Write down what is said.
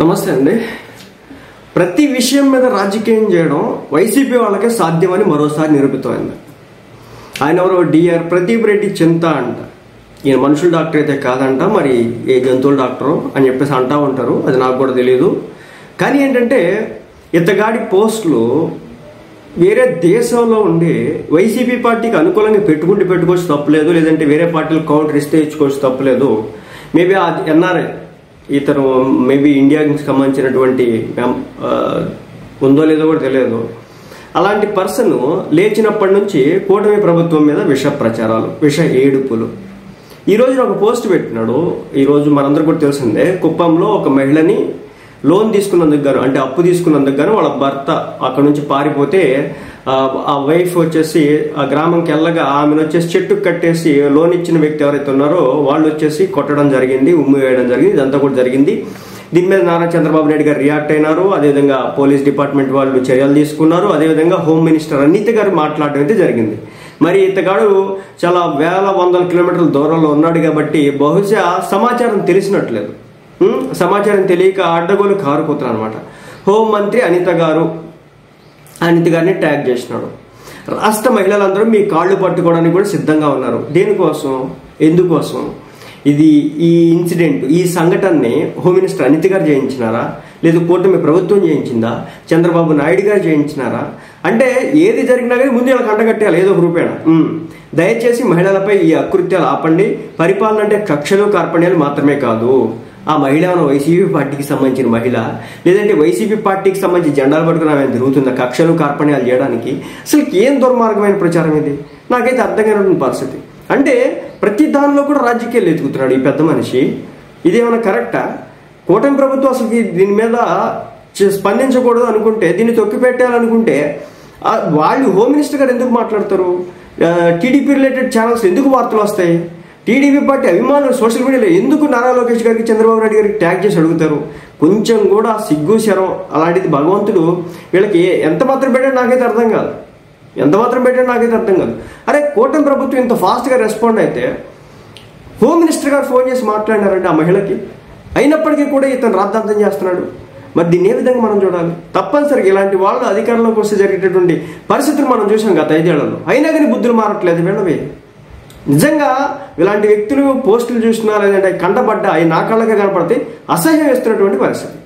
నమస్తే అండి. ప్రతి విషయం మీద రాజకీయం చేయడం వైసీపీ వాళ్ళకే సాధ్యమని మరోసారి నిరూపితమైంది. ఆయన ఎవరో డిఆర్ ప్రదీప్ రెడ్డి చింత అంట. ఈయన మనుషుల డాక్టర్ అయితే కాదంట, మరి ఏ జంతువుల డాక్టరు అని చెప్పేసి అంటా ఉంటారు. అది నాకు కూడా తెలియదు. కానీ ఏంటంటే ఇతగాడి పోస్టులు వేరే దేశంలో ఉండి వైసీపీ పార్టీకి అనుకూలంగా పెట్టుకోవచ్చు తప్పులేదు, లేదంటే వేరే పార్టీలు కౌంటర్ ఇస్తే ఇచ్చుకోవచ్చు తప్పులేదు. మేబీ ఎన్ఆర్ఐ ఇతను మేబీ ఇండియాకి సంబంధించినటువంటి ఉందో లేదో కూడా తెలియదు. అలాంటి పర్సన్ లేచినప్పటి నుంచి కూటమి ప్రభుత్వం మీద విష ప్రచారాలు, విష ఏడుపులు. ఈరోజు ఒక పోస్ట్ పెట్టినాడు. ఈరోజు మనందరూ కూడా తెలిసిందే, కుప్పంలో ఒక మహిళని లోన్ తీసుకున్నందుకు గాను, అంటే అప్పు తీసుకున్నందుకు గాను వాళ్ళ భర్త అక్కడ నుంచి పారిపోతే ఆ వైఫ్ వచ్చేసి ఆ గ్రామంకి వెళ్ళగా ఆమెను వచ్చేసి చెట్టుకు కట్టేసి లోన్ ఇచ్చిన వ్యక్తి ఎవరైతే ఉన్నారో వాళ్ళు వచ్చేసి కొట్టడం జరిగింది, ఉమ్మి వేయడం జరిగింది. ఇదంతా కూడా జరిగింది. దీని మీద నారా చంద్రబాబు నాయుడు గారు రియాక్ట్ అయినారు. అదేవిధంగా పోలీస్ డిపార్ట్మెంట్ వాళ్ళు చర్యలు తీసుకున్నారు. అదేవిధంగా హోమ్ మినిస్టర్ అనిత గారు మాట్లాడడం అయితే జరిగింది. మరి ఇతగాడు చాలా వేల వందల కిలోమీటర్ల దూరంలో ఉన్నాడు కాబట్టి బహుశా సమాచారం తెలిసినట్లేదు. సమాచారం తెలియక అడ్డగోలు కారుకుతున్నారు అనమాట. హోంమంత్రి అనిత గారిని ట్యాగ్ చేసినాడు. రాష్ట్ర మహిళలందరూ మీ కాళ్ళు పట్టుకోవడానికి కూడా సిద్ధంగా ఉన్నారు. దేనికోసం, ఎందుకోసం? ఈ ఇన్సిడెంట్, ఈ సంఘటనని హోమ్ మినిస్టర్ అనిత గారు చేయించినారా, లేదు కూటమి ప్రభుత్వం చేయించిందా, చంద్రబాబు నాయుడు గారు చేయించినారా? అంటే ఏది జరిగినా కానీ ముందు వీళ్ళకి అంటగట్టేయాలి ఏదో ఒక రూపేణ. దయచేసి మహిళలపై ఈ అకృత్యాలు ఆపండి. పరిపాలన అంటే కక్షలు కార్పణ్యాలు మాత్రమే కాదు. ఆ మహిళ వైసీపీ పార్టీకి సంబంధించిన మహిళ, లేదంటే వైసీపీ పార్టీకి సంబంధించి జెండాలు పట్టుకుని ఆమె తిరుగుతుందా కక్షలు కార్పణ్యాలు చేయడానికి? అసలు ఏం దుర్మార్గమైన ప్రచారం ఇది? నాకైతే అర్థం కాని పరిస్థితి. అంటే ప్రతి దానిలో కూడా రాజకీయాలు ఎత్తుకుతున్నాడు ఈ పెద్ద మనిషి. ఇదేమైనా కరెక్టా? కూటమి ప్రభుత్వం అసలు దీని మీద స్పందించకూడదు అనుకుంటే, దీన్ని తొక్కిపెట్టాలనుకుంటే వాళ్ళు హోమ్ మినిస్టర్ గారు ఎందుకు మాట్లాడతారు? టీడీపీ రిలేటెడ్ ఛానల్స్ ఎందుకు వార్తలు వస్తాయి? టీడీపీ పార్టీ అభిమానులు సోషల్ మీడియాలో ఎందుకు నారా లోకేష్ గారికి, చంద్రబాబు నాయుడు గారికి ట్యాగ్ చేసి అడుగుతారు? కొంచెం కూడా సిగ్గు శరం అలాంటిది భగవంతుడు వీళ్ళకి ఎంత మాత్రం పెట్టాడు నాకైతే అర్థం కాదు. అరే కూటమి ప్రభుత్వం ఇంత ఫాస్ట్గా రెస్పాండ్ అయితే హోమ్ మినిస్టర్ గారు ఫోన్ చేసి మాట్లాడినారంటే ఆ మహిళకి, అయినప్పటికీ కూడా ఇతను రాద్ధాంతం చేస్తున్నాడు. మరి దీన్ని ఏ విధంగా మనం చూడాలి? తప్పనిసరిగా ఇలాంటి వాళ్ళు అధికారంలోకి వస్తే జరిగేటటువంటి పరిస్థితులు మనం చూసాం గత 5 ఏళ్లలో. అయినా కానీ బుద్ధులు మారట్లేదు వీళ్ళవి. నిజంగా ఇలాంటి వ్యక్తులు పోస్టులు చూసినా, లేదంటే కంటపడ్డా అవి నా కళ్ళకే కనపడితే అసహ్యం వేస్తున్నటువంటి పరిస్థితి.